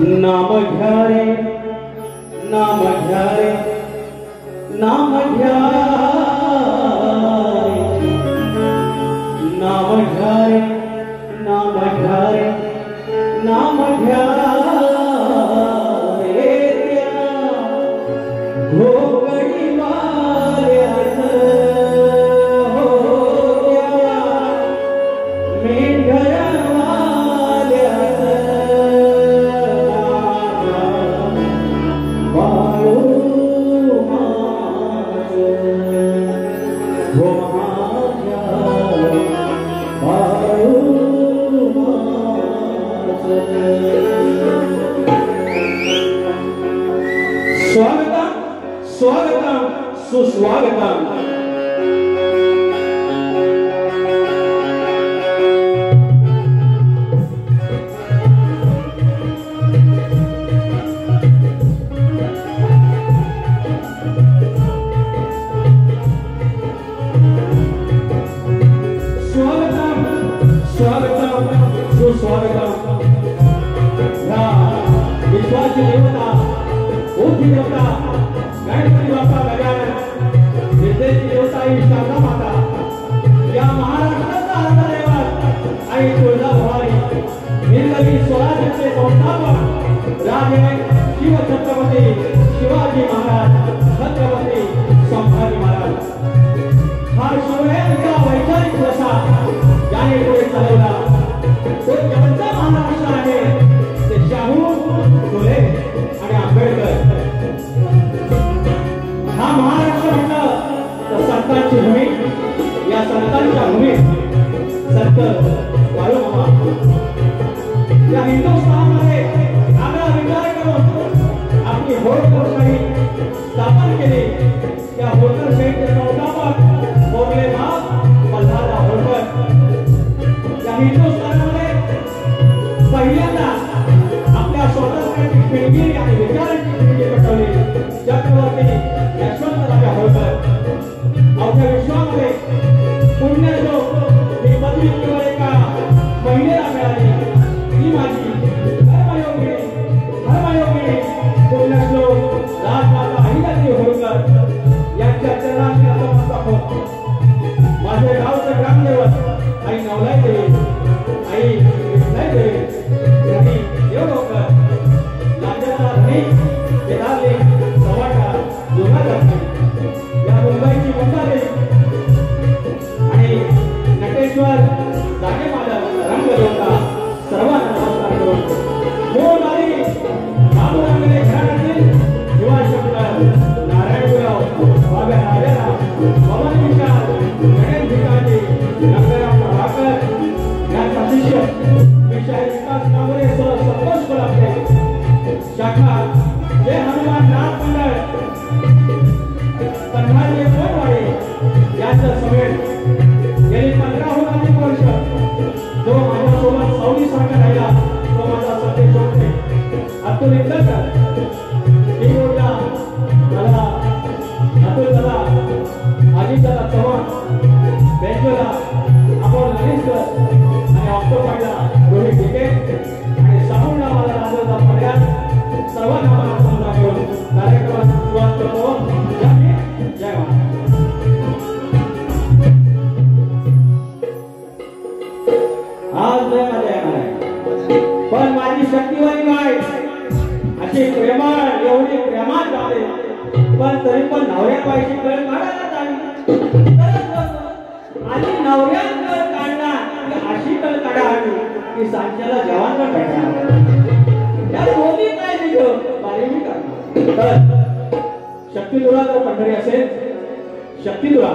नाम घ्या रे नाम घ्या रे नाम घ्या नाम घ्या रे नाम घ्या रे नाम घ्या रे त्या घोगडी वाल्याच हो त्या मेंढरवाल्याच बाळू माझं हो माझ्या बाळू स्वागतम स्वागतम सुस्वागतम स्वागतम स्वागतम सुस्वागतम या विश्वाची देवता बुद्धि देवता गणपती बाप्पा गजानन विद्येची देवता ही शारदा माता या महाराष्ट्राचा हरदैवत आई तुळजाभवानी हिंदवी स्वराज्याचे संस्थापक राजे शिव छत्रपती शिवाजी महाराज छत्रपती संभाजी महाराज हा शिवरायांचा वैचारिक वसा ज्याने पुढे चालवला तो जवळचा महाराष्ट्र आहे ते शाहू फुले आणि आंबेडकर हा महाराष्ट्र म्हटलं तर संतांची भूमी या संतांच्या भूमीत संत बाळूमामा या हिंदुस्थानमध्ये आगळा विचार करून आपली होळकरशाही स्थापन केली त्या होळकरशाहीचे संस्थापक भोगले भाग मल्हारराव होळकर या हिंदुस्थानामध्ये पहिल्यांदा आपल्या स्वातंत्र्याची खिळगिरी आणि विचारांची खिळगी पेटवली चक्रवर्ती यशवंतराव होळकर अवघ्या विश्वामध्ये पुण्यश्लोक ही पदवी केवळ एका महिलेला मिळाली ती माझी धर्मयोगिनी पुण्यश्लोक राजमाता अहिल्यादेवी होळकर यांच्या चरणांची नतमस्तक होत माझे गावचे ग्रामदैवत आई नवलाई देवी आई विठलाई देवी यांनी देवलोकर लांजाचा धनी केदारली सवाटा योगाचार्य या मुंबईची मुंबादेवी आणि नटेश्वर जागेमालक रंगदेवता सर्वांना नमस्कार करून मूळ नारी बाबूरांगणे घराण्यातील शिवाशंकर नारायणराव बाब्या राजाराम पवन विशाल गणेश भिकाजी रंगराव प्रभाकर यांचा शिष्य विषय विकास कांबळे सह संतोष कोल्हापुरे शाखा जय हनुमान नाथ मंडळ पंधराशे कोटवाडी यांच्या समेत गेली 15हून अधिक वर्ष जो माझ्यासोबत सावलीसारखा राहिला तो माझा संदेश होते अतुल इंदकर ही ऊर्जा मला अतुल दादा अजितदादा चव्हाण बेंजोला अमोल नरेशकर आणि ऑक्टोपाईला रोहित ढिके आणि सामूला मला राजदा पड्यात सर्वांना मला समजा घेऊन कार्यक्रमात सुरुवात करतो जय महाराज आज लय मजा येणार आहे पण माझी शक्तीवानी काय अशी प्रेमळ एवढी प्रेमात जाते पण तरी पण नवऱ्या पाहिजे कळ काढायला जावी आणि नवऱ्या कळ काढणार अशी कळ काढा हवी की सांच्याला जवान पण भेटणार या दोन्ही काय दिलं बारी मी काढणार तर शक्तिदुरा जर पंढरी असेल शक्तिदुरा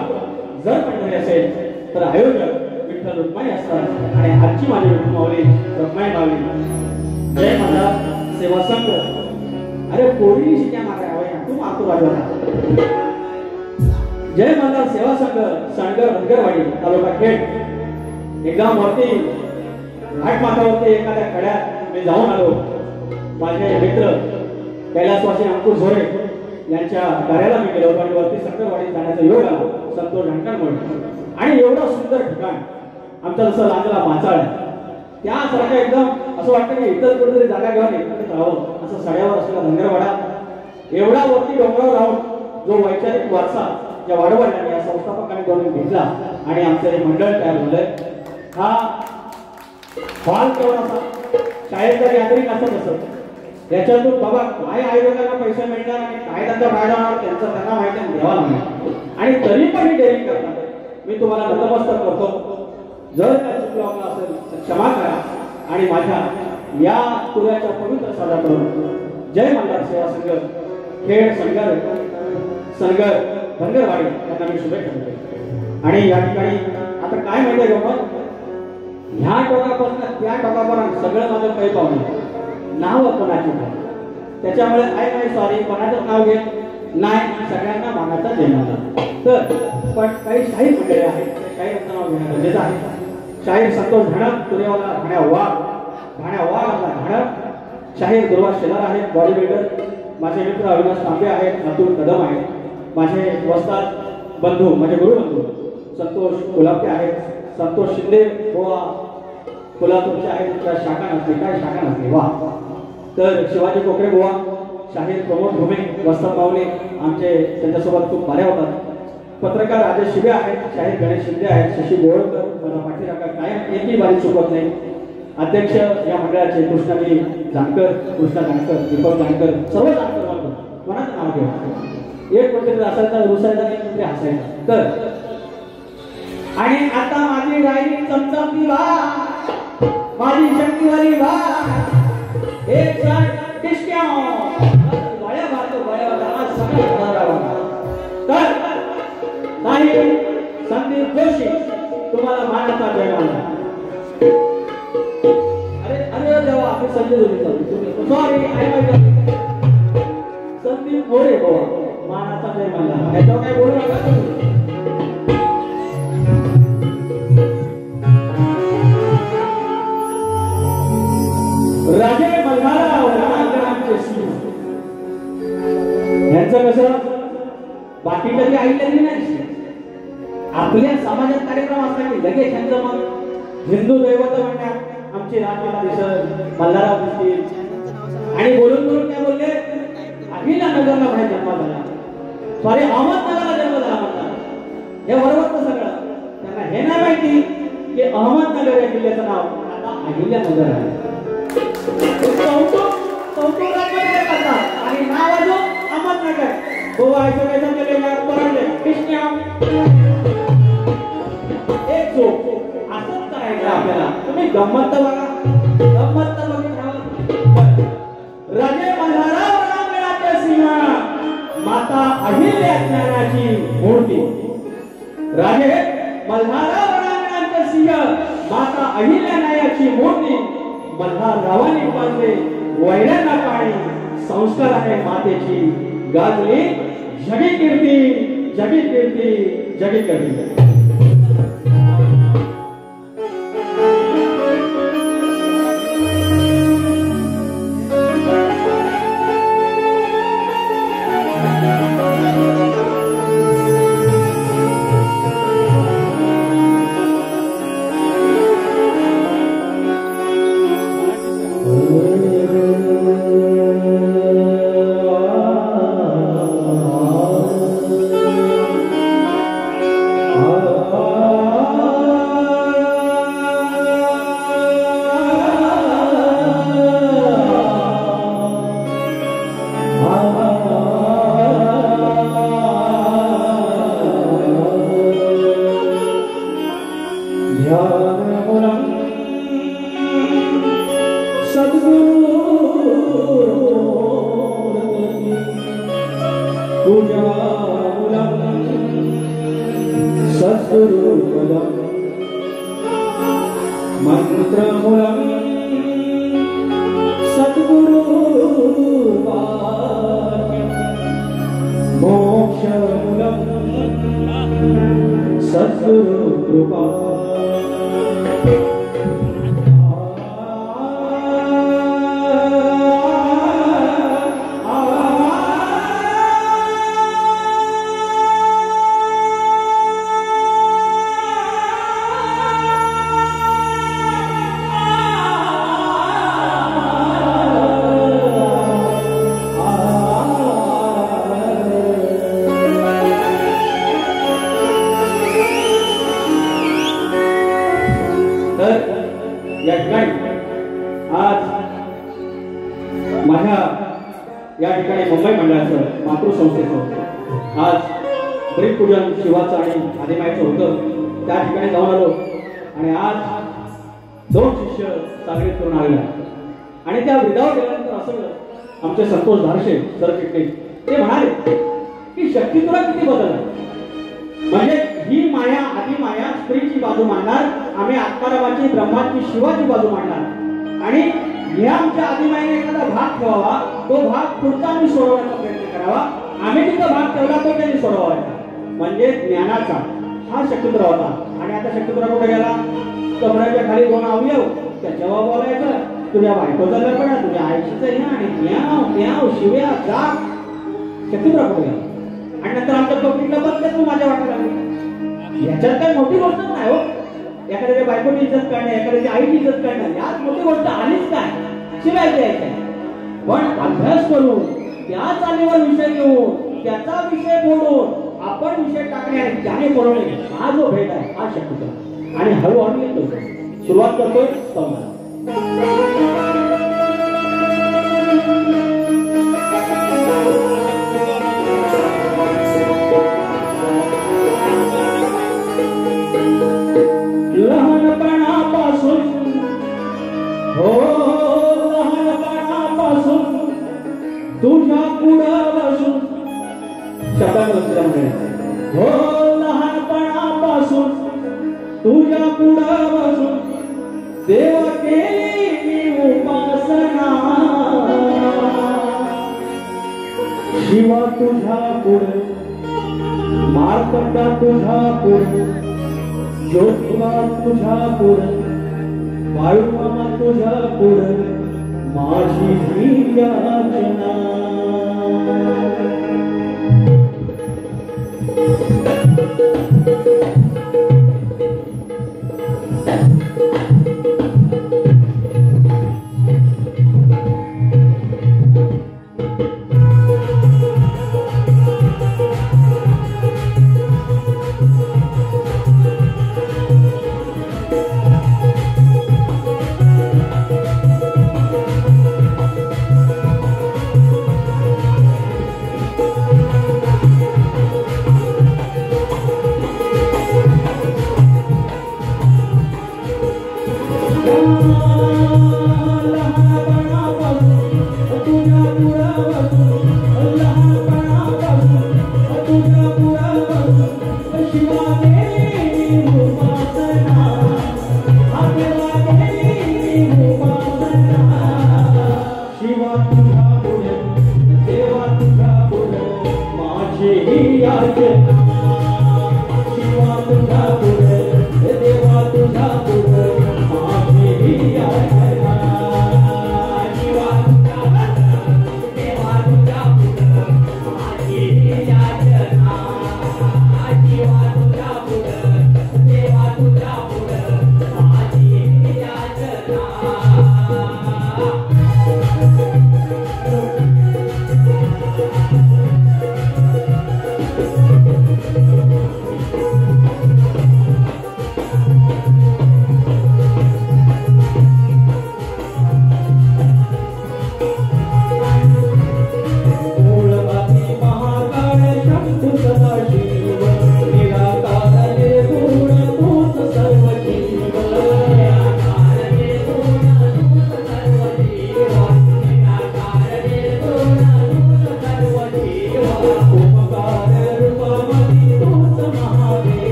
जर पंढरी असेल तर आयोजक विठ्ठल रुक्माई असतात आणि आजची माझी विठ्ठल माऊली रुक्माई माऊली जय महाराज सेवा संघ अरे पोरी शिक्या मारा तू मारतो बाजूला जय महाराज सेवा संघ सांडगर रंगरवाडी तालुका खेड एकदा वरती घाट माथ्यावरती एखाद्या कड्यात मी जाऊन आलो माझे मित्र कैलासवासी अंकुश झोरे यांच्या कार्याला मी गेलो आणि वरती संगरवाडी जाण्याचा योग आला संतोष ढंकांमुळे आणि एवढं सुंदर ठिकाण आमचा जसं लांजला माचाळ त्यासारखं एकदम असं वाटतं की इतर कुठेतरी जागा घेऊन एकत्रित राहावं. असं सड्यावर असलेला धनगरवाडा एवढा वरती डोंगरावर राहून जो वैचारिक वारसा या वाडवडिलांनी या संस्थापकांनी करून घेतला आणि आमचं हे मंडळ तयार झालंय. हा हॉल केवळ असा शाळेचा यात्रिक असत असत याच्यातून बाबा काय आयोजकांना पैसे मिळणार आणि काय त्यांचा फायदा होणार त्यांचं त्यांना माहिती द्यावा लागणार आणि तरी पण ही डेअरिंग करतात. मी तुम्हाला नतमस्तक करतो. जर काय चुकलं आपलं असेल तर क्षमा करा आणि माझ्या या तुऱ्याच्या पवित्र साजाकडून जय मल्हार सेवा संघ खेड संघर धनगरवाडी यांना मी शुभेच्छा देतो. आणि या ठिकाणी आता काय माहिती आहे गमत, ह्या टोकापासून त्या टोकापर्यंत सगळं माझं काही पाहुणे नाव कोणाची नाही. त्याच्यामुळे काय नाही सॉरी कोणाचं नाव घे नाही, सगळ्यांना मानाचा जन्मला. तर पण काही शाहीर मंडळी आहेत, शाहीरांचं नाव घेणं गरजेचं आहे. शाहीर संतोष धाणक तुरेवाला भाण्या वाघ आपला धाणक. शाहीर दुर्वा शेलार आहेत, बॉडी बिल्डर. माझे मित्र अविनाश तांबे आहेत, अतुल कदम आहेत. माझे वस्ताद बंधू माझे गुरुबंधू संतोष कोल्हापे आहेत. संतोष शिंदे गोवा कोल्हापूरचे आहेत. त्या शाखा नसते काय शाखा नसते वा. तर शिवाजी कोकरे गोवा, शाहीर प्रमोद भूमे, वस्ताद पावले आमचे त्यांच्यासोबत खूप भाऱ्या होतात. पत्रकार राजेश शिबे आहेत, शाहीर गणेश शिंदे आहेत, शशी गोळकर मला पाठीराखा कायम एकही बारी चुकत नाही. अध्यक्ष या मंडळाचे कृष्णा जानकर, दीपक जानकर, सर्व जानकर कोणाचं नाव घेऊ. एक कोणतरी असायचा रुसायचा आणि कोणतरी हसायचा. तर आणि आता माझी राहिली चमचमती वा माझी शक्तीवाली वा एक डिस्क्या बळ्या मारतो बळ्या सगळं. तर साहिब संदीप जोशी तुम्हाला मानाचा जय मानला. अरे देवा आपण संजय जोशी सॉरी संदीप मोरे बाबा मानाचा जय मानला. याच्यावर काय बोलू नका. राजे मल्हारराव यांचं कसं बाकी कधी ऐकलेली नाही. आपल्या समाजात कार्यक्रम असला की लगेच यांचं मग हिंदू दैवत म्हणतात आमची राजमाता दिसत मल्हारराव दिसतील आणि बोलून काय बोलले अहिल्यानगरला माझ्या जन्म झाला, सॉरी अहमदनगरला जन्म झाला म्हणतात. हे बरोबर सगळं त्यांना हे नाही माहिती की अहमदनगर या जिल्ह्याचं नाव आता अहिल्यानगर आहे. आणि नाव आहे अहमदनगर. गोवा एक झोप असंच करायचं आपल्याला. तुम्ही गंमत बघा, गंमत बघा. राजे मल्हारराव रणांगणाचे सिंह माता अहिल्या ज्ञानाची मूर्ती. राजे मल्हारराव रणांगणाचे सिंह माता अहिल्या न्यायाची मूर्ती. मल्हाररावांनी पाजले वैऱ्यांना पाणी, संस्काराने मातेची गाजली जगी कीर्ती, जगी कीर्ती, जगी कीर्ती. Oh माझ्या या ठिकाणी मुंबई मंडळाचं मातृसंस्थेचं आज ब्रीदपूजन शिवाचं आणि आदिमाईचं होतं. त्या ठिकाणी जाऊन आलो आणि आज 2 शिष्य सागरीत करून आलेले आणि त्या विधावर गेल्यानंतर असं आमचे संतोष धारशे सरचिटणीस ते म्हणाले की शक्ती तुला किती बदल आहे. म्हणजे ही माया आदिमाया स्त्रीची बाजू मांडणार, आम्ही आत्मारामाची ब्रह्माची शिवाची बाजू मांडणार आणि या आमच्या आदिमाईने एखादा भाग ठेवावा, तो भाग पुढचा आम्ही सोडवण्याचा प्रयत्न करावा. आम्ही तिथं भाग ठेवला तो त्यांनी सोडवायचा. म्हणजे ज्ञानाचा हा शक्तिपुरा होता. आणि आता शक्तिपुरा कुठे गेला? कमराच्या खाली 2 अवयव त्याच्यावर बोलायचं, तुझ्या बायकोचा लपडा, तुझ्या आईशीचं ह्या आणि त्या शिव्या जा. शक्तिपुरा कुठे गेला? आणि नंतर आमच्या टोपीला बंद तू माझ्या वाटा लागली. याच्यात काही मोठी गोष्ट नाही हो. एखाद्याच्या बायकोची इज्जत काढणे, एखाद्याची आईची इज्जत काढणं, यात मोठी गोष्ट आलीच काय? शिवाय द्यायच्या. पण अभ्यास करून त्या चालीवर विषय घेऊन त्याचा विषय बोलून आपण विषय टाकणे आणि त्याने बोलवणे हा जो भेद आहे हा शक्तीचा. आणि हळूहळू येतो. सुरुवात करतोय स्तवनाला. लहानपणापासून हो लहानपणापासून तुझ्या पुढं बसून हो लहानपणापासून तुझ्या पुढं बसून देवा केली उपासना. शिवा तुझ्या पुढे, मार्तंडा तुझ्या पुढे, ज्योतिबा तुझ्या पुढे, बाळूमामा तुझ्या पुढे, माझी ही याचना.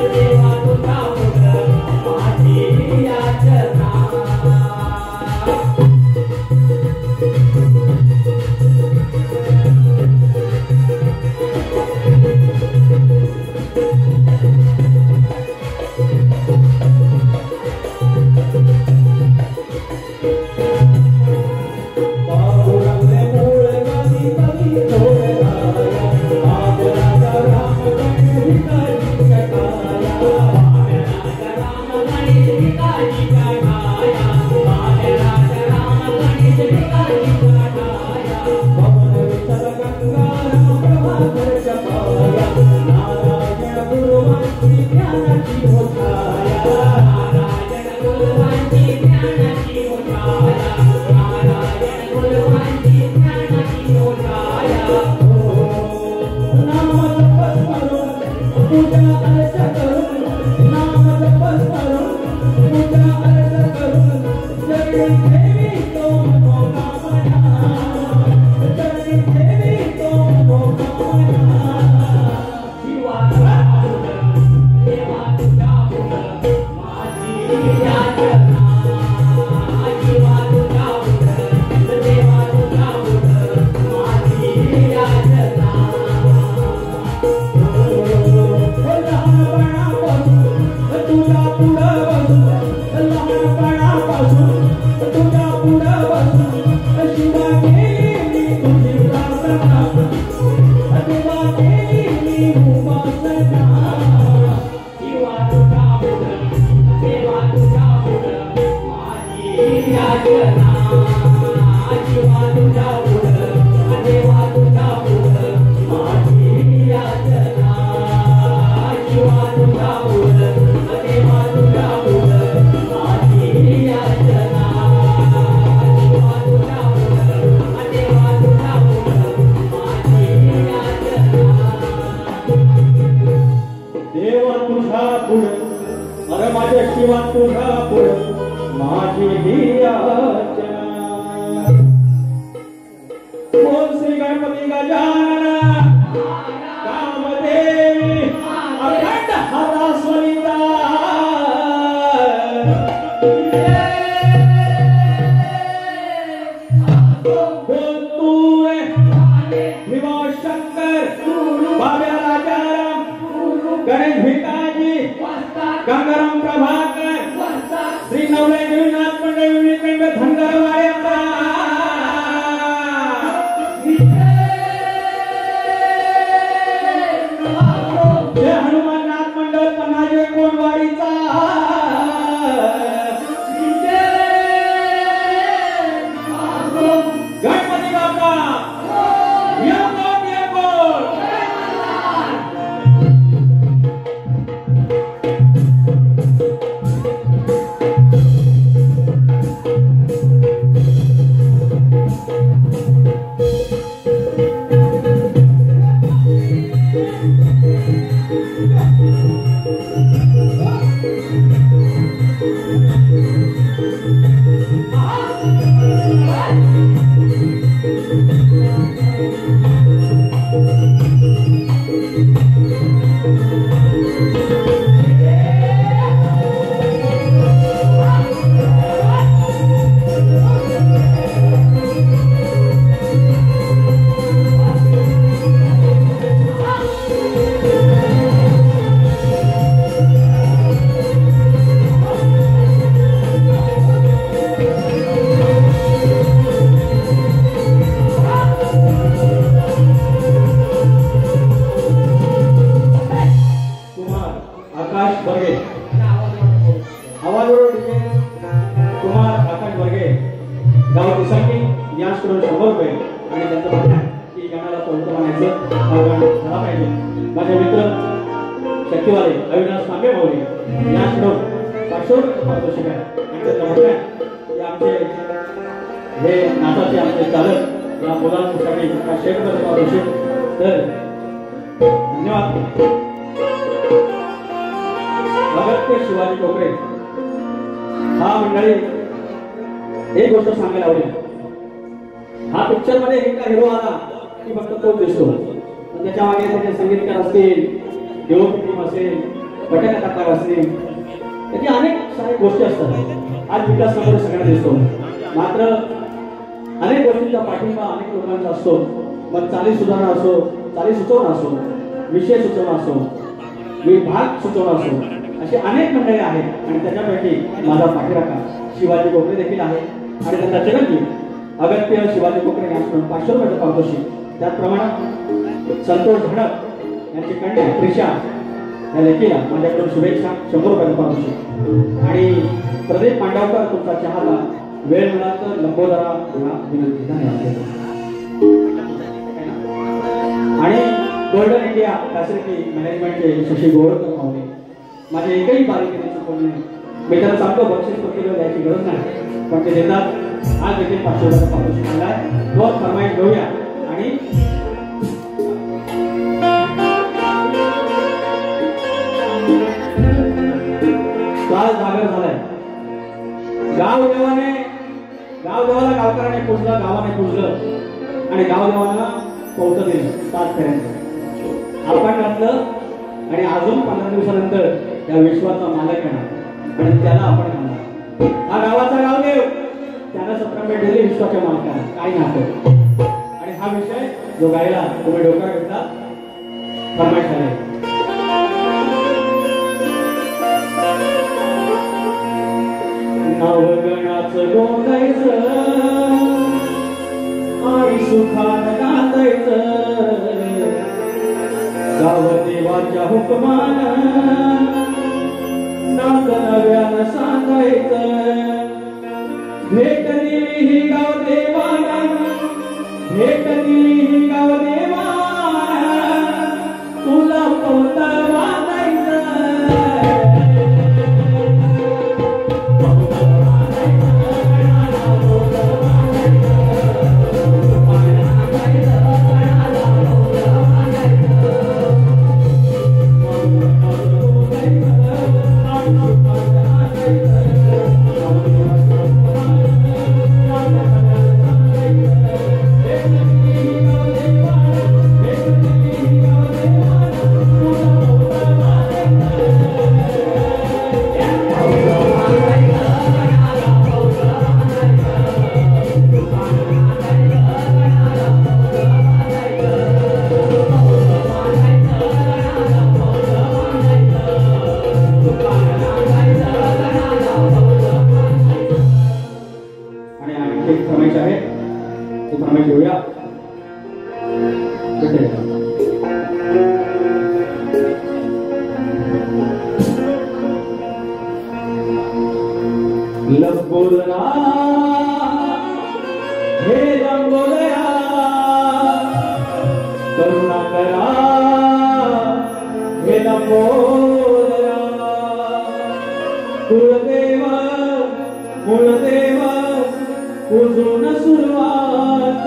देवा तुझा पुढं माझी विषय सुचवणं असो, विभाग सुचवणं असो, असे अनेक मंडळी आहेत आणि त्याच्यापैकी माझा पाठीराखा शिवाजी कोकरे देखील आहे आणि त्यांचा चिरंजीव अगत्य शिवाजी कोकरे यांच्याकडून 500 रुपयाचं पारितोषिक. त्याचप्रमाणे संतोष धडक यांची कन्या त्रिशा या लेकीला माझ्याकडून शुभेच्छा 100 रुपयाचं पारितोषिक. आणि प्रदीप पांडवकर तुमचा चहाला वेळ मिळाला तर लंबोदरा विनंती. धन्यवाद. आणि गोल्डन इंडिया फॅसिलिटी मॅनेजमेंटचे शशी गोळकर पाहुणे माझे एकही बारीकीने चुकवले नाही. मी त्याला चांगलं बक्षीस प्रतिभा द्यायची गरज नाही पण ते देतात. आज देखील 500 रुपयाचा पारितोषिक आला आहे. तो फरमाईश घेऊया आणि नगर झालाय. गावदेवाला गावकऱ्याने पूजलं, गावाने पूजलं आणि गावदेवाला पौत दिलं 7 फेऱ्यांचं. आपण घातलं आणि अजून 15 दिवसानंतर या विश्वाचा मालक येणार आणि त्याला आपण घालणार. हा गावाचा गावदेव त्याला 17 भेट दिली विश्वाच्या मालकाला. काय नातं. आणि हा विषय जो गायला तुम्ही डोक्यात घेतला फरमाईश आहे. नावगणाचं गोंगायचं आणि सुखानं नांदायचं, गावदेवाच्या हुकमानं नात नव्यानं सांगायचं. भेट दिली ही गावदेवानं, भेट दिली ही गावदेवानं, तुला पौत बांधायचं. लंबोदरा हे लंबोदरा करुणा करा हे लंबोदरा. कुलदेव मूळदेव पूजून सुरुवात,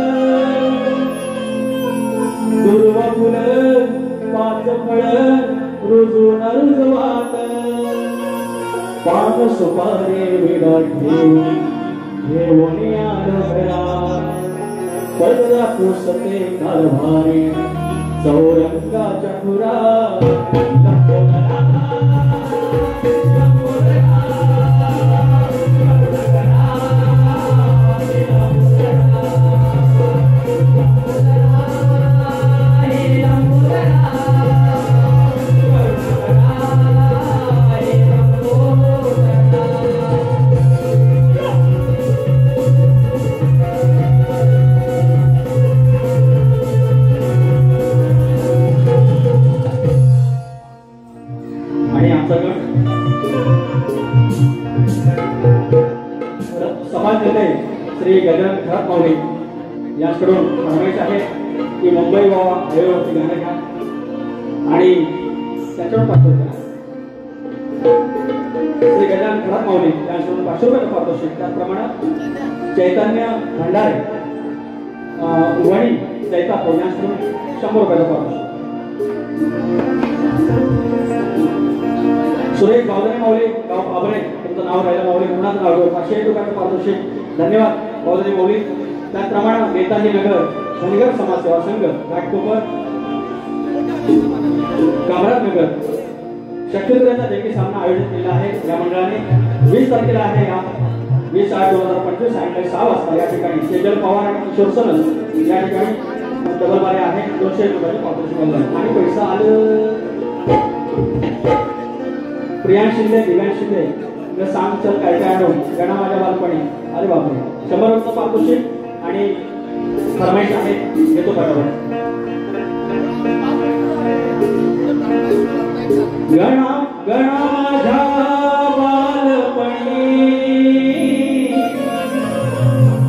दुर्व फुल 5 फळ रुजून रुजवात. पान सुपारी विडा ठेवून घरा, पडदा पुसते कारभारी चौरंगाच्या खुरा. समाज नेते श्री गजानन खरात माऊली यांच्याकडून फरमाईश आहे की मुंबई बाबा हायवेवरती गाणं घ्या आणि त्याच्यावर 500 रुपये. श्री गजानन खरात माऊली यांच्याकडून 500 रुपये पारितोषिक. त्याचप्रमाणे चैतन्य भंडारे वणी चैतापूर यांच्याकडून 100 रुपयाचं पारितोषिक. सुरेश बावधने माऊली गाव पाबरे तुमचं नाव राहिलं माऊली कोणाचं नाव घेऊ 500 रुपयाचं पारितोषिक. धन्यवाद बावधने माऊली. त्याचप्रमाणे नेताजी नगर धनगर समाजसेवा संघ घाटकोपर कामराज नगर शक्यतेचा देखील सामना आयोजित केला आहे या मंडळाने. 20 तारखेला आहे या 20/8/2025 सायंकाळी 6 वाजता या ठिकाणी सेजल पवार आणि किशोर सनस या ठिकाणी डबल बारे आहे. 200 रुपयाचे पारितोषिक आणि पैसा आलं. प्रियांश शिंदे दिव्यांश शिंदे सांग चल काय काय आणू गणा माझ्या बालपणी. अरे बापरे 100 रुपयाचं पारितोषिक आणि फरमाईश आहे घेतो बरोबर. गणा गणा माझ्या बालपणी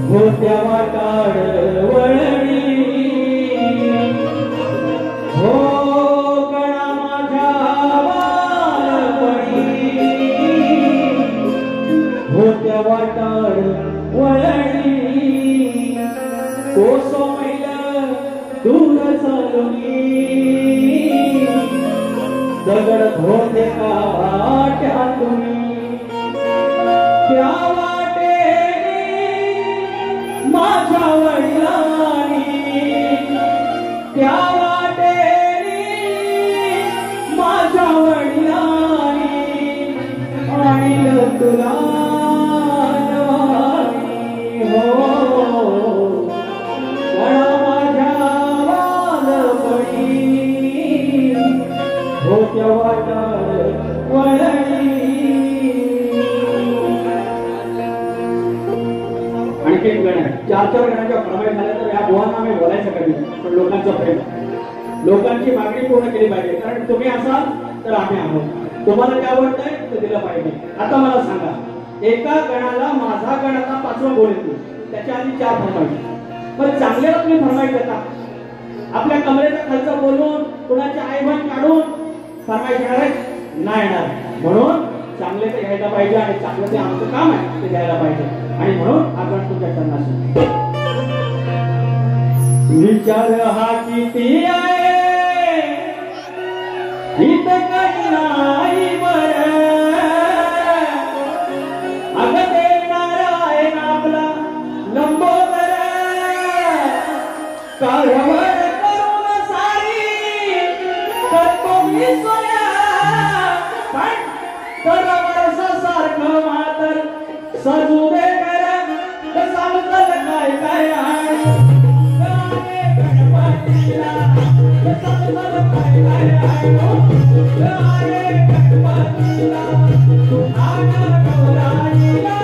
होत्या वाटाड वळणी. हो गणा माझ्या बालपणी होत्या वाटाड वळणी. कोसो मैल दूर चालूनी दगड होते काट्या तुम्ही. त्या वाटेने माझ्या वडिलांनी त्या वाटेने माझ्या वडिलांनी आणलं तुला हो माझ्या वालपणी होत्या वाटार वळणी. आणखी एक गण आहे. 4-4 गणांच्या फरमाईश झाल्या तर या बुवांना आम्ही बोलायचं कधी, पण लोकांचं प्रेम, लोकांची मागणी पूर्ण केली पाहिजे. कारण तुम्ही असाल तर आम्ही आहोत, तुम्हाला जे आवडतंय ते दिलं पाहिजे. आता मला सांगा, एका गणाला माझा गण आता 5वं बोल येतो, त्याच्या आधी 4 फरमाईश. पण चांगल्याला तुम्ही फरमाईश देता, आपल्या कमरेच्या खालचं बोलून कुणाची आईबण काढून फरमाईश येणार आहे नाही येणार. म्हणून चांगले ते घ्यायला पाहिजे आणि चांगलं ते आमचं काम आहे ते द्यायला पाहिजे. आणि म्हणून आपण तुमच्या चरणाशी विचार हा किती आहे हित काही नाही बरं. अगं देणारा आहे ना आपला लंबोदर कारभार करून सारी करतो मी सोया. पण तर वर्षासारखं मातर सजू दे कर सांगतल काय काय आहे गणपतीला सांगतल काय काय आहे गणपतीला आना गौराईला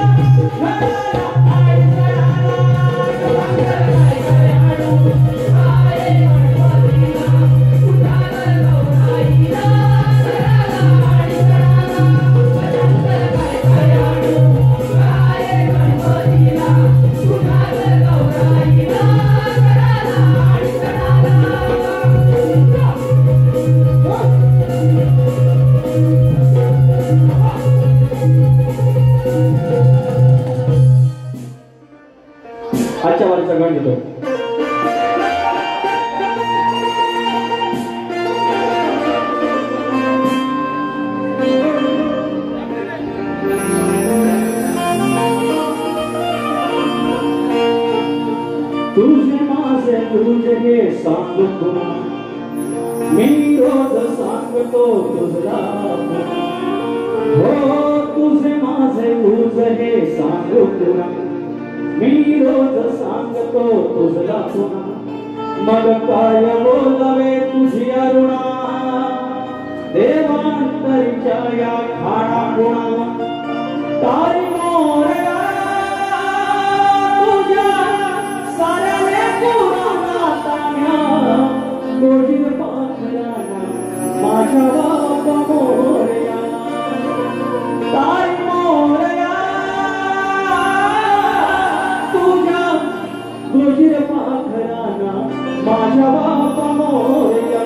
आजच्या वारीचा गण घेतो. तुझे माझे तुझे हे सांगतो मी रोज सांगतो तुझला हो. तुझे माझे तुझे हे सांगतो मी रोज सांगतो तुझला पुन्हा. मग काय बोलावे तुझी अरुणा देवांतरीच्या या खाणा गुणा. तारी मोरया तुझ्या साऱ्या पुराणा तान्या गोडीत पाखराना माझ्या बाबा मोरया. तारी मोरया गोजीर पाखराना माझ्या बाबा मोरया.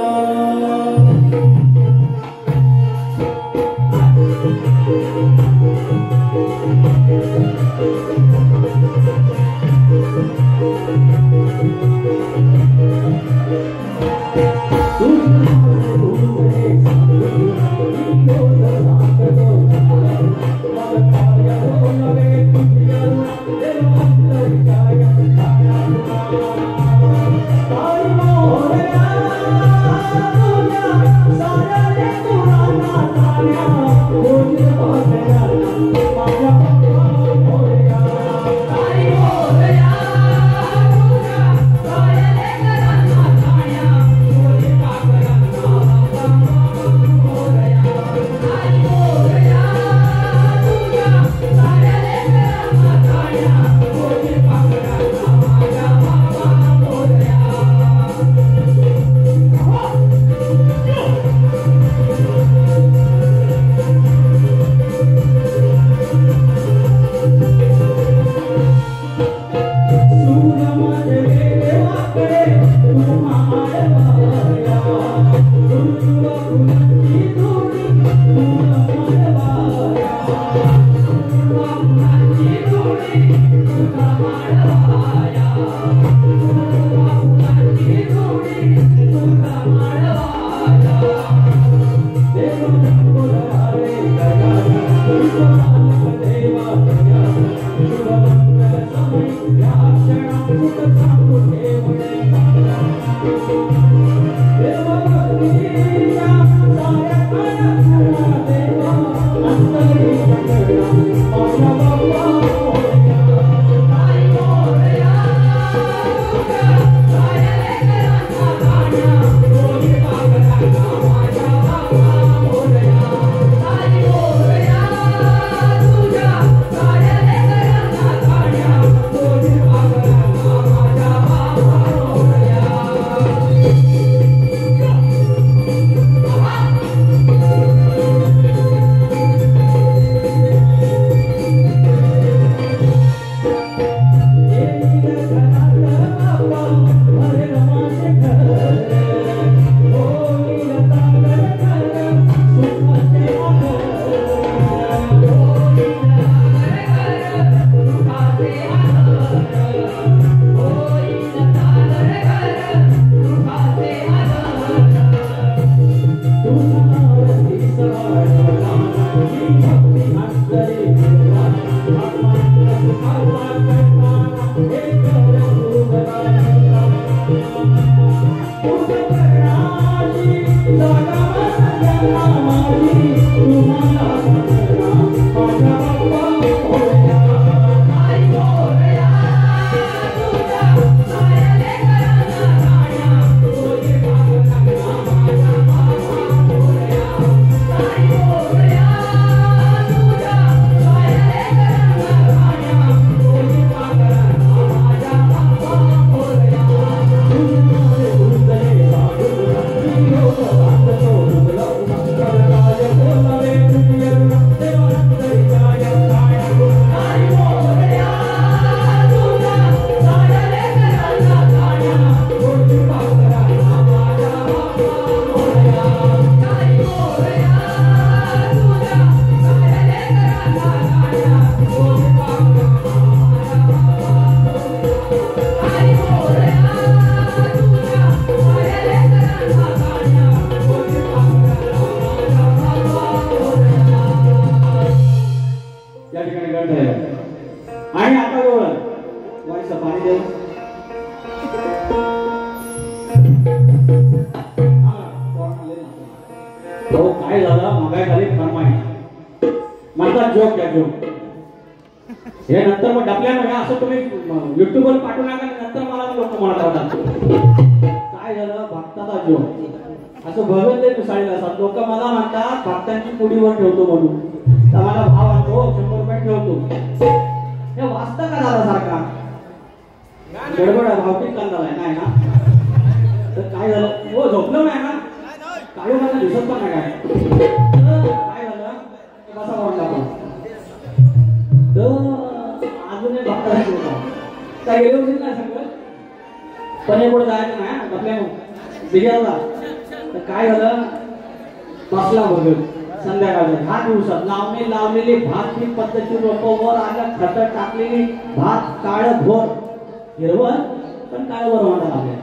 काय झालं मगाय झाली फरमाईश माझा जोक घ्या जोक हे नंतर मग डबल्यामध्ये असं तुम्ही युट्यूबवर पाठवू नका नंतर मला लोक म्हणत राहतात काय झालं भक्ताचा जोक असं बघत पिसाळीला असतात लोक मला म्हणतात भक्तांची पुडीवर ठेवतो म्हणून तर मला भाव आणतो 100 रुपये ठेवतो हे वाचतं का झाला सारखा गडबड आहे भावकीत कांदा नाही ना तर काय झालं हो झोपलं नाही ना काळू मला दिसत पण नाही काय झालं बसा म्हणला अजून एक भक्ता काय गेलो नाही सगळं पण पुढे जायचं नाही आपल्या बिघायला तर काय झालं बसला बघत संध्याकाळच्या 10 दिवसात लावलेली भात ही पद्धती रोपावर आलं खत टाकलेली भात काळ भोर हिरवं पण काळ भोर म्हणतात आपल्या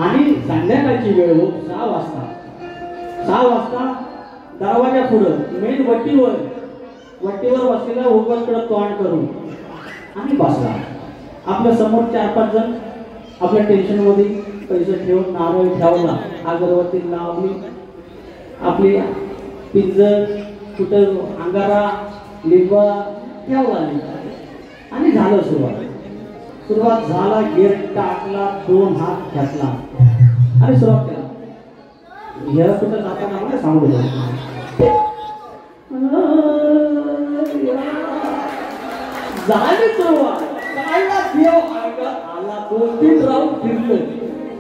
आणि संध्याकाळची वेळ 6 वाजता दरवाजा पुढं मेन वट्टीवर बसलेला उभ्याकडे तोंड करून आणि बसला आपल्या समोर 4-5 जण आपल्या टेन्शन मध्ये पैसे ठेवून नारळ ठेवला अगरबत्ती लावली आपली पिंजर कुठं अंगारा लिंबा ठेवला आणि झालं सुरुवात झाला गेट टाकला 2 हात घातला आणि सुरुवात केला या कुठं जाताना मला सांगू झाली सुरुवात आला 2-3 राऊंड फिरलं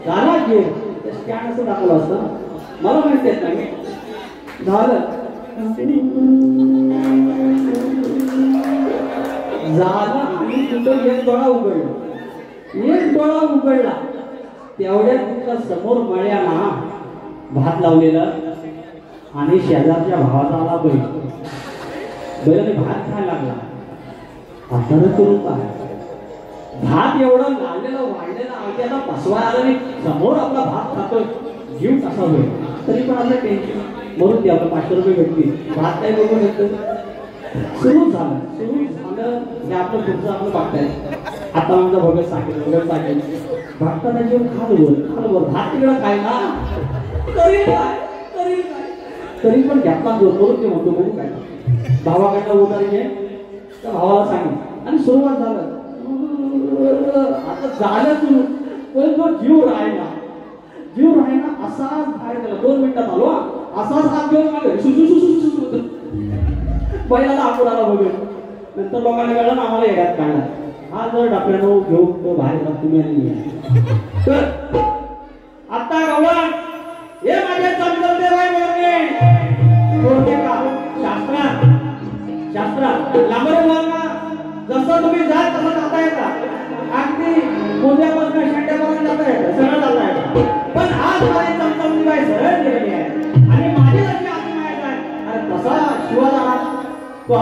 झाला गेट स्कॅन असं दाखवलं असतं मला माहिती येत नाही झालं आणि तिथं एक डोळा उघडला तेवढ्यात तिथला समोर मळ्याला भात लावलेला आणि शेजारच्या भावाचा आला बैलाने भात खायला लागला आता करू काय भात एवढं लावलेलं वाढलेलं आग्याला बसवाय आलं नाही समोर आपला भात खातोय जीव कसा होईल तरी पण आपलं टेन्शन म्हणून ते आपलं 500 रुपये भेटतील भात काय बघून येतं सुरू झालं हे आपलं पुढचं आपलं बघताय आता आमचा भगत सांगेल भक्ताचा जीव खालवर भात तिकडं काय ना तरी पण घेतला जो करून ते म्हणतो बघू काय भावाकडनं उतारी घे त्या भावाला सांगितलं आणि सुरुवात झालं आता झालं सुरू पण जो जीव राहिला असाच बाहेर गेला 2 मिनिटात आलो असाच हात घेऊन मागे पहिल्यांदा आकुराला बघत नंतर लोकांना कळलं ना आम्हाला येड्यात काढला हा जर डाकल्यानं घेऊन तो बाहेर जात तुम्ही तर आता गवळण हे माझे चंद्रदेव आहे बोलणे का शास्त्रात लांबरे बोलना जसं तुम्ही जाल तसं जाता येता अगदी उद्यापासून शेंड्यापासून जाता येतं सरळ जाता येतं पण आज माझी चमचमतीबाई सरळ गेलेली आहे आणि माझी जशी आत्मा माहित आहे अरे तसा शिवाला तो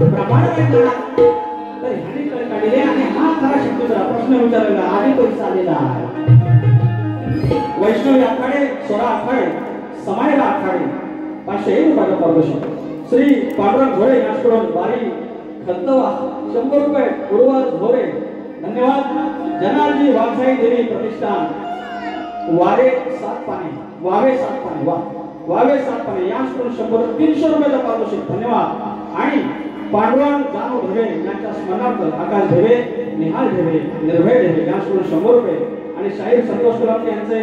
प्रमाण तर ह्याने काढले आणि हा खरा शक्तीचा प्रश्न विचारलेला आधी पैसा आलेला आहे वैष्णवी आखाडे 16 आखाडे समायला आखाडे 501 रुपयाचा पारितोषिक श्री पांडुरंग घोडे यांच्याकडून वारी खंतवा 100 रुपये गुरुवार घोडे धन्यवाद जनाजी वाघसाई देवी प्रतिष्ठान वावे 7 पाने यांच्याकडून 300 रुपयाचा पारितोषिक धन्यवाद आणि पांडुरंग जानू ढेबे यांच्या स्मरणार्थ आकाश ढेबे निहाल ढेबे निर्भय ढेबे यांच्याकडून 100 रुपये आणि शाहीर संतोष कुलकर्णी यांचे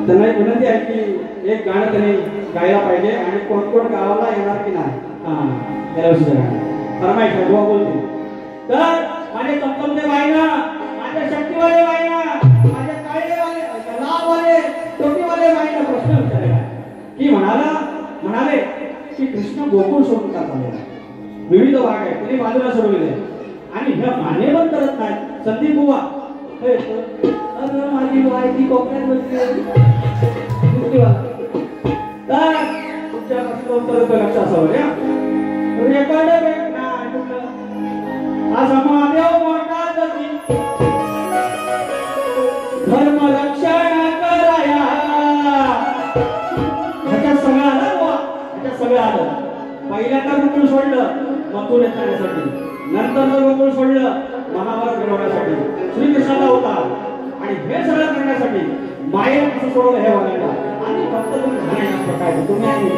त्यांना एक विनंती आहे की एक गाणं त्यांनी गायला पाहिजे आणि कोण गावाला येणार की नाही त्याविषयी फरमाईश आहे दुआ बोलते तर माझे चमचमते बाईना माझे शक्तीवाले बाईना माझे काळेवाले लालवाले टोपीवाले बाईना प्रश्न विचारला की म्हणाले की कृष्ण गोकुळ सोडून का चाललेला विविध भाग आहे त्यांनी बाजूला सोडलेले आणि ह्या मान्य पण करत नाही संदीप बुवा अरे माझी माहिती कोकणात बसली तर तुमच्या उत्तर लक्ष असावं रेकॉर्ड असा महादेव मोठा धर्म रक्षण कराया ह्याच्यात सगळं आलं पहिल्यांदा गोकुळ सोडलं मथुरेत जाण्यासाठी नंतर गोकुळ सोडलं मनावर घडवण्यासाठी श्रीकृष्णाला होता आणि हे सगळं करण्यासाठी मायेने कसं सोडलं हे बघायला आणि फक्त तुम्ही काय तुम्ही आणि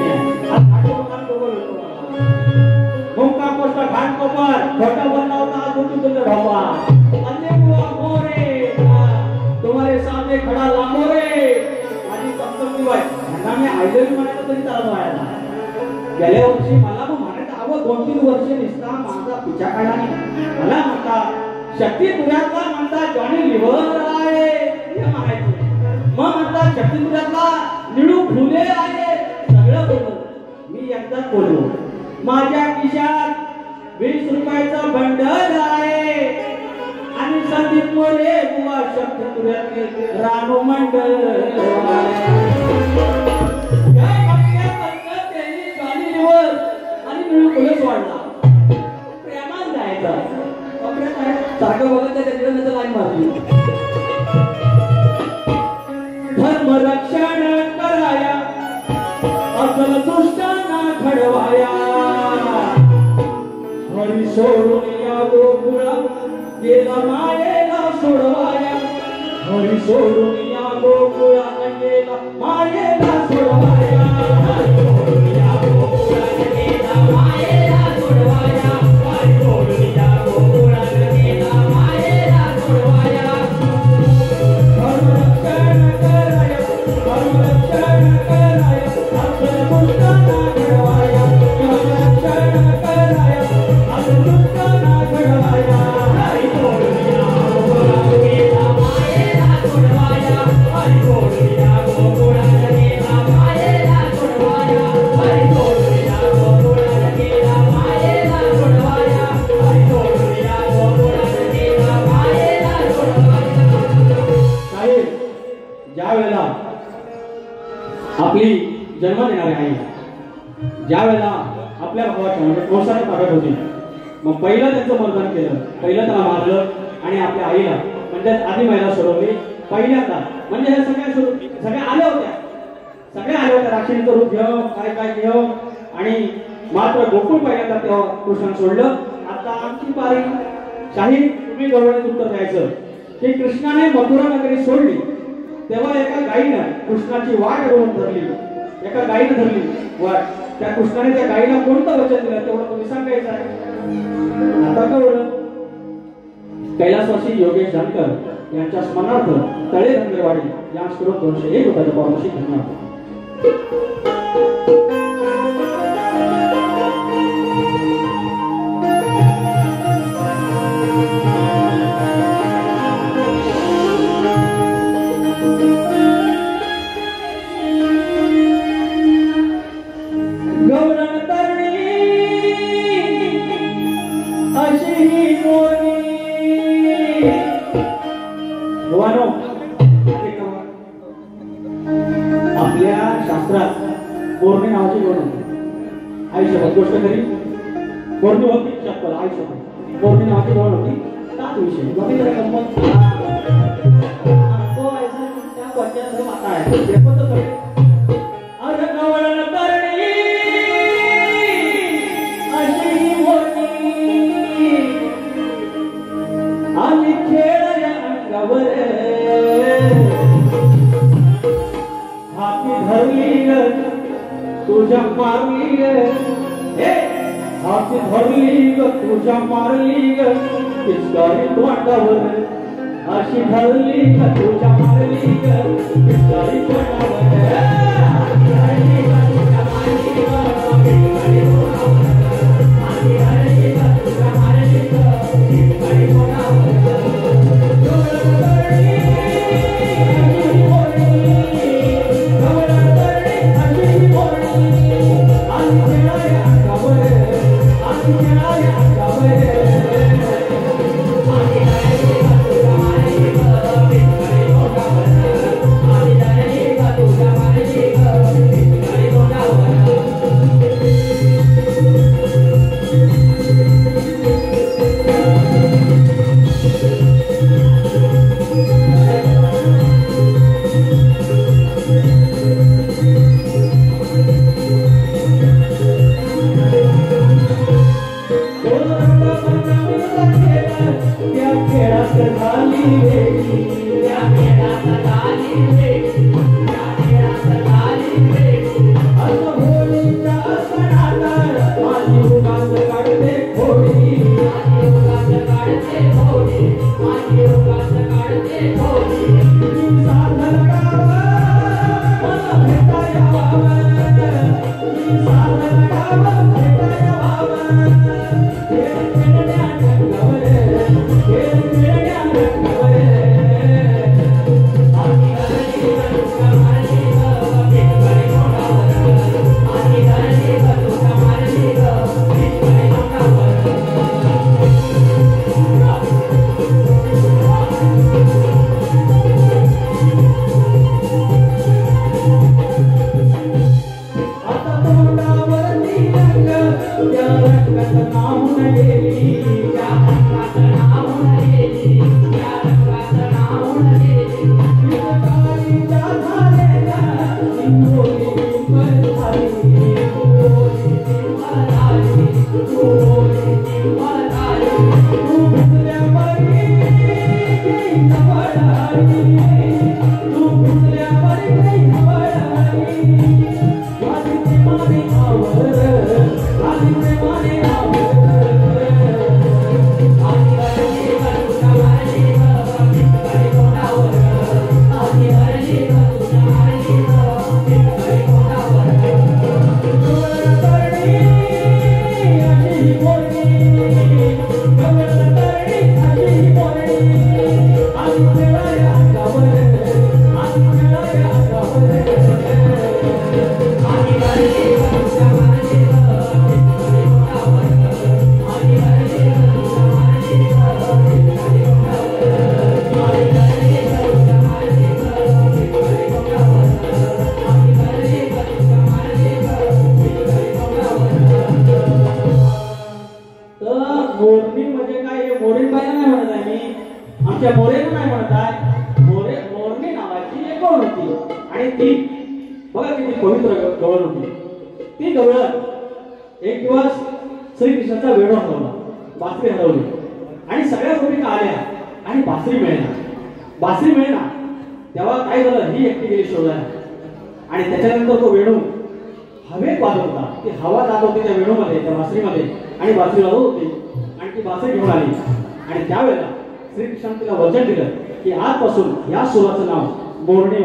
मुंका पोस्ट घाण कोपर छोटा बनवता तुझी तुझे ढोपा अन्य बुआ मोरे तुम्हारे सामने खड़ा लांबोरे आणि फक्त तू आहे ना मी आयडल म्हणायचं तरी चालू आहे गेल्या वर्षी मला पण म्हणायचं अगो 2-3 वर्ष निसता माझा पिछा काढला नाही मला म्हणता शक्ती तुझ्यातला म्हणता जॉनी लिव्हर आहे हे म्हणायचं मग म्हणता शक्ती तुझ्यातला निळू फुले आहे सगळं बोललो मी एकदाच बोललो माझ्या खिशात 20 रुपयाचा बंडल आहे आणि संदीप मोरे बुवा शक्ती तुझ्यातले रानू मंडल पोलीस वाढला प्रेमान जायचा सारखं बघत त्याच्या लाईन मारली धर्म रक्षण कराया असल दुष्टांना घडवाया हरी सोडून या गोकुळा गेला मायेला सोडवाया हरी सोडून या गोकुळा गेला मायेला सोडवाया आपली जन्म देणारी आई ज्या वेळेला आपल्या भावाच्या म्हणजे कोसाला ताब्यात होती मग पहिलं त्यांचं मर्दन केलं पहिलं त्याला मारलं आणि आपल्या आईला म्हणजे आधी महिला सोडवली पहिल्यांदा म्हणजे हे सगळ्या आल्या होत्या राक्षीचं रूप घेऊ काय घेऊ आणि मात्र गोकुळ पहिल्यांदा तेव्हा कृष्णाने सोडलं आता आमची पारी शाही तुम्ही गौरवाने उत्तर द्यायचं की कृष्णाने मथुरा नगरी सोडली तेव्हा एका गाईनं कृष्णाची वाट धरून धरली एका गाईनं धरली वाट त्या कृष्णाने त्या गाईला कोणतं वचन दिलं तेवढं तुम्ही सांगायचं आहे आता कळलं कैलासवासी योगेश जानकर यांच्या स्मरणार्थ तळे धनगरवाडी या स्त्रोत 201 रुपयाच्या पावसाशी घेण्यात आपल्या शास्त्रात बोरणे नावाची दोन होती आई शपथ गोष्ट खरी बोरणी होती चप्पल आई शपथ बोरणे नावाची दोन होती सात विषय बाकी जरा गंमत तो ऐसा त्या बच्चा माता आहे ते पण तर अरे गवळण करणी अशी होती आम्ही खेळ या अंगावर तुझ्या मारली हाती धरली ग तुझ्या मारली ग पिचकारी तोंडावर अशी धरली ग तुझ्या मारली ग पिचकारी तोंडावर Thank you. ती गवळण एक दिवस श्रीकृष्णाचा वेळ हरवला, बासरी हरवली आणि सगळ्या गोपिका आल्या आणि बासरी मिळेना. तेव्हा काय झालं, ही एकटी गेली शोधायला आणि त्याच्यानंतर तो वेणू हवेत वाजत होता. ती हवा जात होती त्या वेणूमध्ये, त्या बासरीमध्ये आणि बासरी वाजत होती आणि ती बासरी घेऊन आली. आणि त्यावेळेला श्रीकृष्णाने तिला वचन दिलं की आजपासून या सुराचं नाव मोरणी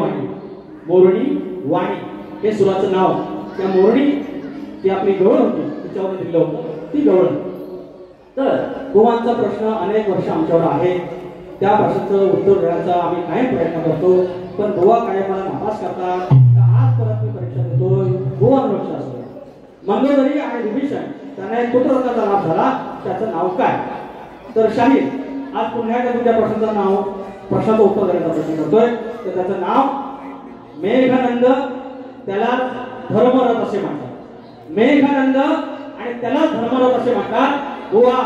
वाणी हे सुराचं नाव. त्या मोरणी ती आपली गवळ होती तिच्यावर दिलं होतं, ती गवळ. तर गोवांचा प्रश्न अनेक वर्ष आमच्यावर आहे, त्या प्रश्नाचं उत्तर देण्याचा आम्ही कायम प्रयत्न करतो. पण गोवा काय मला नापास करतात. आज परत मी परीक्षा देतोय. गोवा लक्ष असतो मंगोदरी आणि विभीषण त्यांना एक पुत्ररत्नाचा लाभ झाला. त्याचं नाव काय? तर शाहीर आज पुन्हा एकदा तुझ्या प्रश्नाचं उत्तर देण्याचा प्रयत्न करतोय. तर त्याचं नाव मेघनंद, त्याला धर्मरथ असे म्हणतात. मेघनंद आणि त्याला धर्मरथ असे म्हणतात. गोवा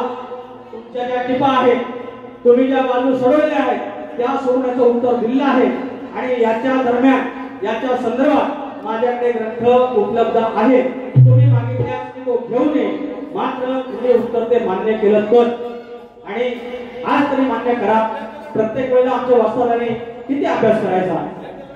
तुमच्या ज्या टिपा आहेत, तुम्ही ज्या बाजू सोडवल्या आहेत त्या सोडण्याचं उत्तर दिलं आहे आणि याच्या दरम्यान याच्या संदर्भात माझ्याकडे ग्रंथ उपलब्ध आहे. तुम्ही मागितल्यास मी तो घेऊन ये. मात्र तुम्ही उत्तर ते मान्य केलं तर आणि आज तरी मान्य करा. प्रत्येक वेळेला आमच्या वास्तवाने किती अभ्यास करायचा.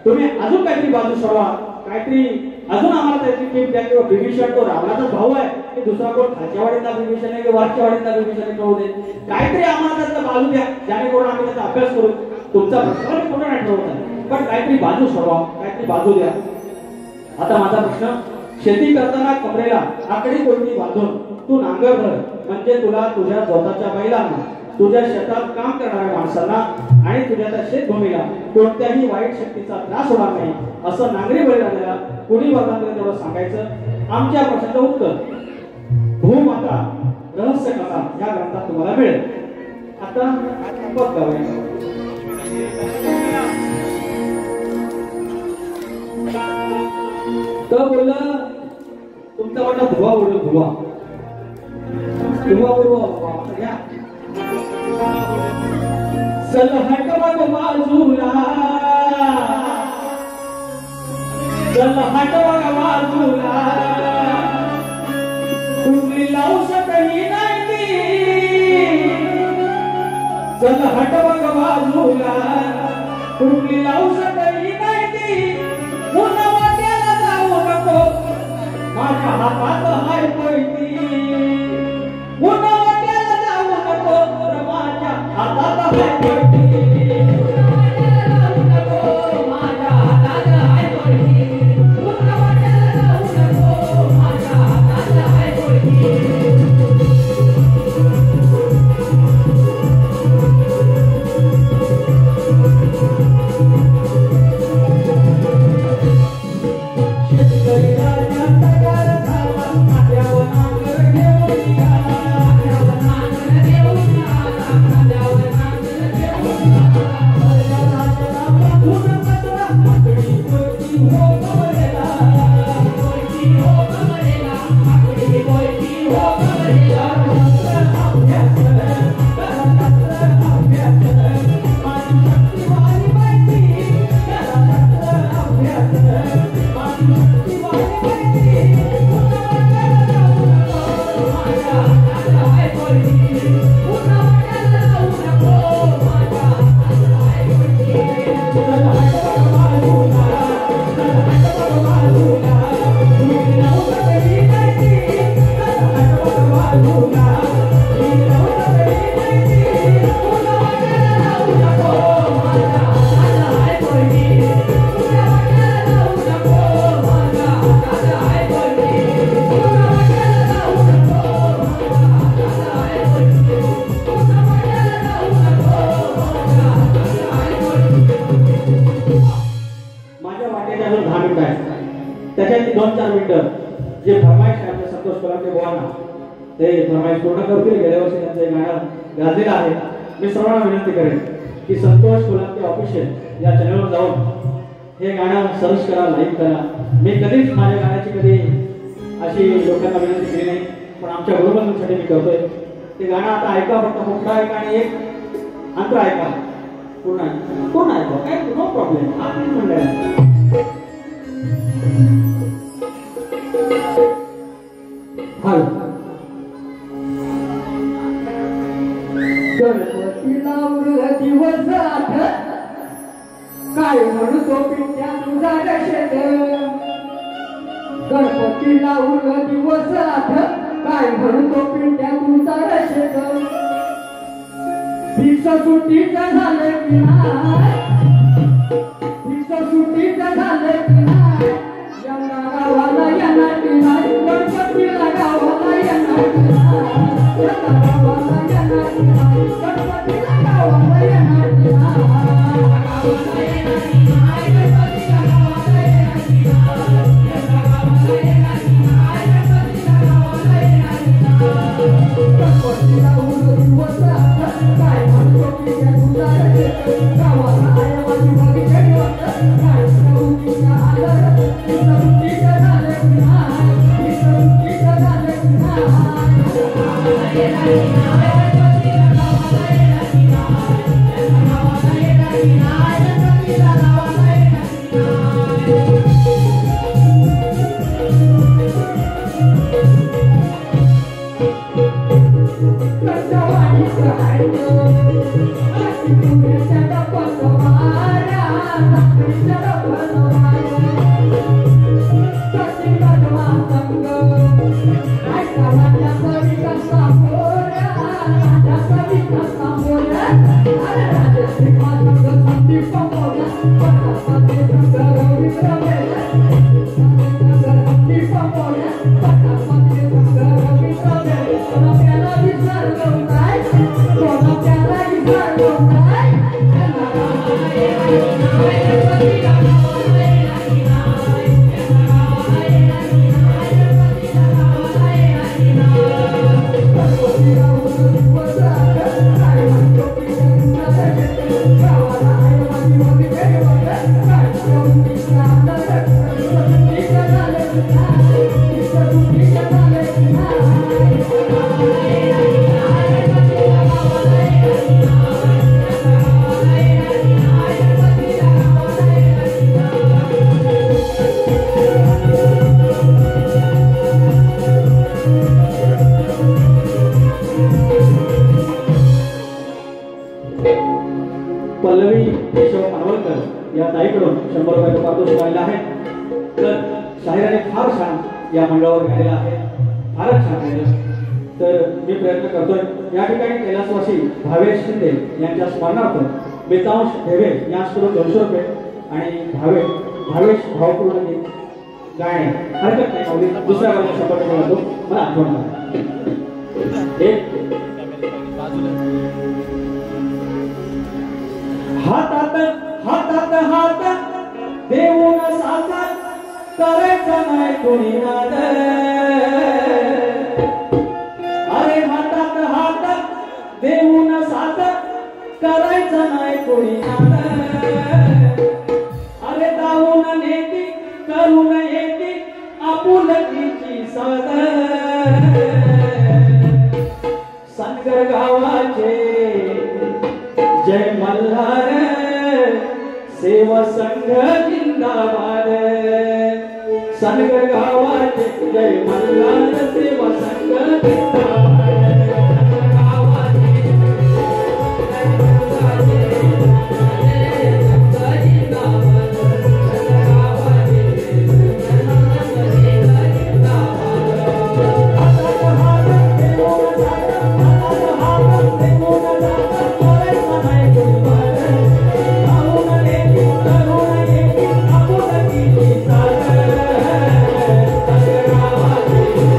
तुम्ही अजून काहीतरी बाजू सोडवा, काहीतरी अजून आम्हाला त्याची टीप द्या. किंवा विभीषण तो रावणाचा भाऊ आहे की दुसरा कोण खालच्या वाडीतला विभीषण आहे की वरच्या वाडीतला विभीषण कळू दे. काहीतरी आम्हाला त्याचा बाजू द्या जेणेकरून आम्ही त्याचा अभ्यास करू. तुमचा प्रश्न कुठं नाही ठरवत आहे, पण काहीतरी बाजू सोडवा, काहीतरी बाजू द्या. आता माझा प्रश्न, शेती करताना कमरेला आकडी कोणती बांधून तू नांगर भर, म्हणजे तुला तुझ्या स्वतःच्या बैलांना, तुझ्या शेतात काम करणाऱ्या माणसांना आणि तुझ्या त्या शेतभूमीला कोणत्याही वाईट शक्तीचा त्रास होणार नाही असं नांगरी बळीराजाला कुणी वर्गामध्ये तेवढं सांगायचं. आमच्या प्रश्नाचं उत्तर भूमाता रहस्य कथा या ग्रंथात तुम्हाला मिळेल. आता बघा तर बोललं तुमचा वाटा धुवा उडल धुवा या चल हट बघ बाजूला, चल हट बघ बाजूला, कुठली लावू शकली नाही. चल हट बघ बाजूला, कुठली लावू शकली नाही. पुन्हा वाट्याला जाऊ नको, माझ्या हातात हाय पैती. पुन्हा वाट्याला जाऊ नको, माझ्या हातात हाय पैती. त्याच्यात 2-4 मिनिटं जे फरमाईश आहे आपल्या संतोष कोल्हाटे बोवांना ते फरमाईश पूर्ण करतील. गेल्या वर्षी त्यांचं गाणं गाजलेलं आहे. मी सर्वांना विनंती करेन की संतोष कोल्हाटे ऑफिशियल या चॅनलवर जाऊन हे गाणं सर्च करा, लाईक करा. मी कधीच माझ्या गाण्याची कधी अशी लोकांना विनंती केली नाही, पण आमच्या गुरुबंधूंसाठी मी करतोय. ते गाणं आता ऐका, फक्त मोठा ऐका आणि एक अंतर ऐका, पूर्ण ऐका, काय नो प्रॉब्लेम. आपण म्हणलं हाल गणपतीला उरला दिवस आठ काय म्हणतो पिंट्या तुझा रशेद गणपतीला उरला दिवस आठ काय म्हणतो पिंट्या तुझा रशेद भिक्षा सुट्टीचं झालं की नाही भिक्षा सुट्टीचं झालं की नाही यंदा गावाला येणार की नाही गणपतीला गावाला येणार की नाही यंदा गावाला येणार की नाही गणपतीला गावाला येणार की नाही गावाला येणार की नाही गणपतीला गावाला येणार की नाही यंदा गावाला येणार की नाही गणपतीला गावाला येणार की नाही गणपतीला उरला दिवस काय म्हणतो पिंट्या तुझा रशेद गावाला आयवानी बघितले काय सुट्टीचं आलं सुट्टीचं झालं की नाही सुट्टीचं झालं की नाही गावाला येणार की नाही गणपतीला गावाला येणार की नाही गावाला येणार की नाही गणपतीला गावाला येणार की नाही पल्लवी केशव अनवलकर या ताईकडून 100 रुपयाचा पारितोषिक आलेला आहे. तर शाहिराने फार छान या मंडळावर गायलेला आहे, फारच छान गायलं. तर मी प्रयत्न करतोय या ठिकाणी कैलासवासी भावेश शिंदे यांच्या स्मरणार्थ बेतांश ठेवे यांच्याकडून 200 रुपये आणि भावेश भावपूर्ण गीत गाणे हरकत नाही. दुसऱ्या वर्गात 100 रुपये लागतो. मला आठवण हातात हातात हात देऊन साचा करायचा नाही कोणी नाद. अरे हातात हात देऊन साचा करायचा नाही कोणी नाद. अरे दावून नेती करून येते आपुलकीची साद. सनगर गावाचे जय मल्हार सेवा संघ जिंदाबाद. सनगर गावाचे जय मल्हार सेवा संघ जिंदाबाद. Thank you.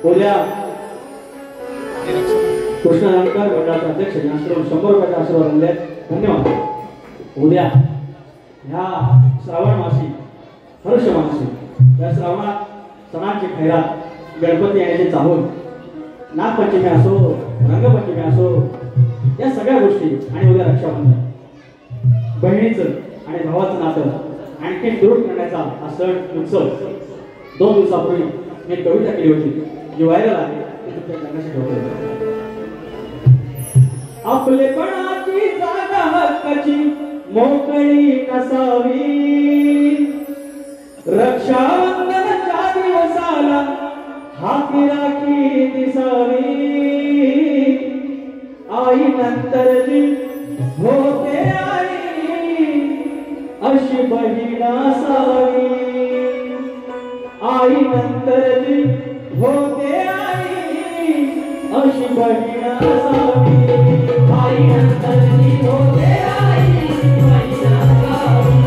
उद्या कृष्ण जानकर मंडळाचे अध्यक्ष यांच्याकडून 100 रुपयाचे आशीर्वाद आणले. धन्यवाद. उद्या ह्या श्रावण मासी हर्ष मासी या श्रावणात सणांची खैरात गणपती येण्याची चाहूल नागपंचमी असो रंगपंचमी असो या सगळ्या गोष्टी आणि उद्या रक्षाबंधन बहिणीचं आणि भावाचं नातं आणखी दृढ करण्याचा हा सण उत्सव 2 दिवसापूर्वी मी कविता केली होती जी व्हायरल आहे ती तुमच्या लक्षात ठेवतो. आपलेपणाची जागा हक्काची मोकळी नसावी रक्षाबंधनाच्या दिवसाला हाती राखी दिसावी आई नंतर जी होते आई अशी बहीण असावी आई नंतर जी होते आई अशी बहीण असावी आई नंतर जी होते आई बहीण असावी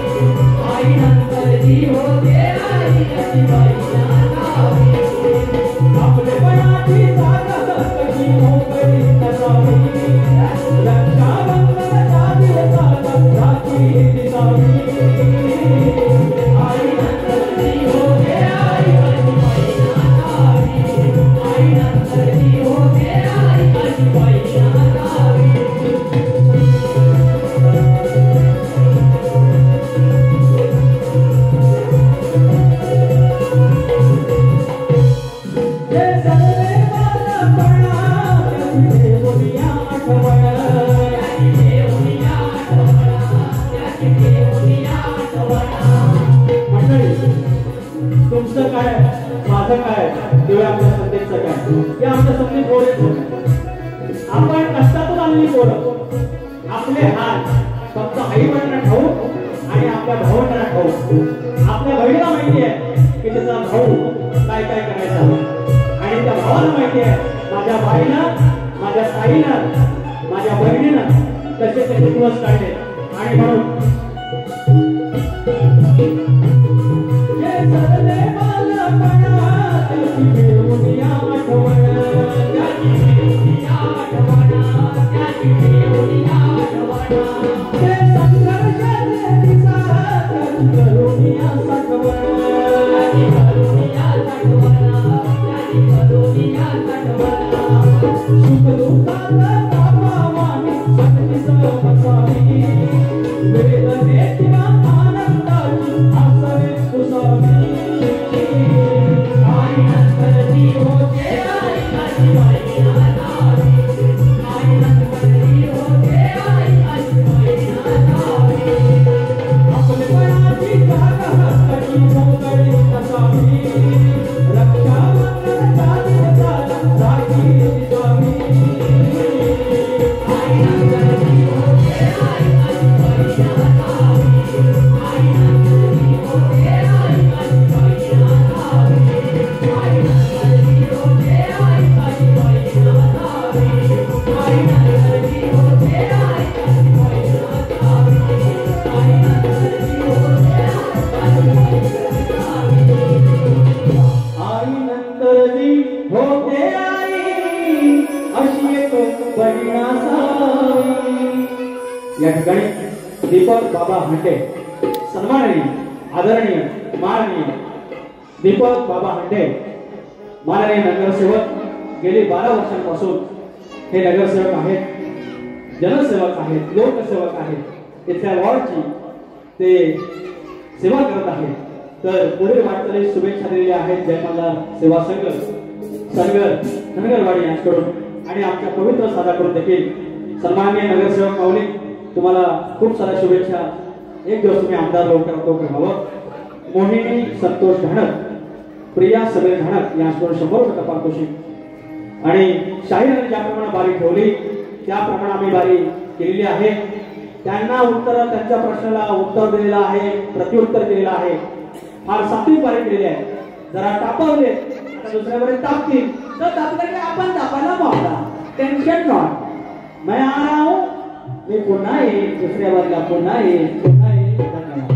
आई नंतर जी होते आई अशी बहीण असावी आपलेपणाची जागा हक्काची मोकळी नसावी रक्षाबंधनाच्या दिवसाला राखी दिसावी आई नंतर जी होते आई अशी बहीण असावी आई नंतर जी होते आई अशी बहीण असावी. तुमचं काय माझं काय किंवा आपल्या सत्तेचं काय हे आमच्या सत्ते पोरच आपण कष्टातून आणली पोरं आपले हात फक्त आई वडिलांना ठाऊक आणि आपल्या भावंडांना ठाऊक आपल्या बहिणीला माहिती आहे की त्याचा भाऊ काय काय करायचा आणि त्या भावाला माहिती आहे माझ्या बाईनं माझ्या ताईनं माझ्या बहिणीनं कसे कसे दिवस काढले आणि म्हणून या ठिकाणी दीपक बाबा हंडे सन्माननीय आदरणीय माननीय दीपक बाबा हंडे माननीय नगरसेवक गेली 12 वर्षांपासून हे नगरसेवक आहेत जनसेवक आहेत लोकसेवक आहेत इथल्या वॉर्डची ते सेवा करत आहेत. तर पुढील वाटचाली शुभेच्छा दिलेल्या आहेत जयमाला सेवा संघ संघर धनगरवाडी यांच्याकडून आणि आमच्या पवित्र साधाकडून देखील सन्माननीय नगरसेवक माऊली तुम्हाला खूप साऱ्या शुभेच्छा. एक दिवस तुम्ही आमदार लवकर व्हावं. मोहिनी संतोष धाणक प्रिया समीर धाणक यांच्याकडून 100 रुपये पारितोषिक आणि शाहीराने ज्याप्रमाणे बारी ठेवली त्याप्रमाणे आम्ही बारी केलेली आहे. त्यांना उत्तर त्यांच्या प्रश्नाला उत्तर दिलेलं आहे प्रत्युत्तर दिलेलं आहे. फार सात्विक बारी केलेली आहे. जरा तापवले आता दुसऱ्यावर तापतील तर तापले की आपण तापायला मोकळा टेन्शन नॉट मैं आ रहा हूं मी पुन्हा येईल दुसऱ्या बारीला पुन्हा येईल पुन्हा येईल. धन्यवाद.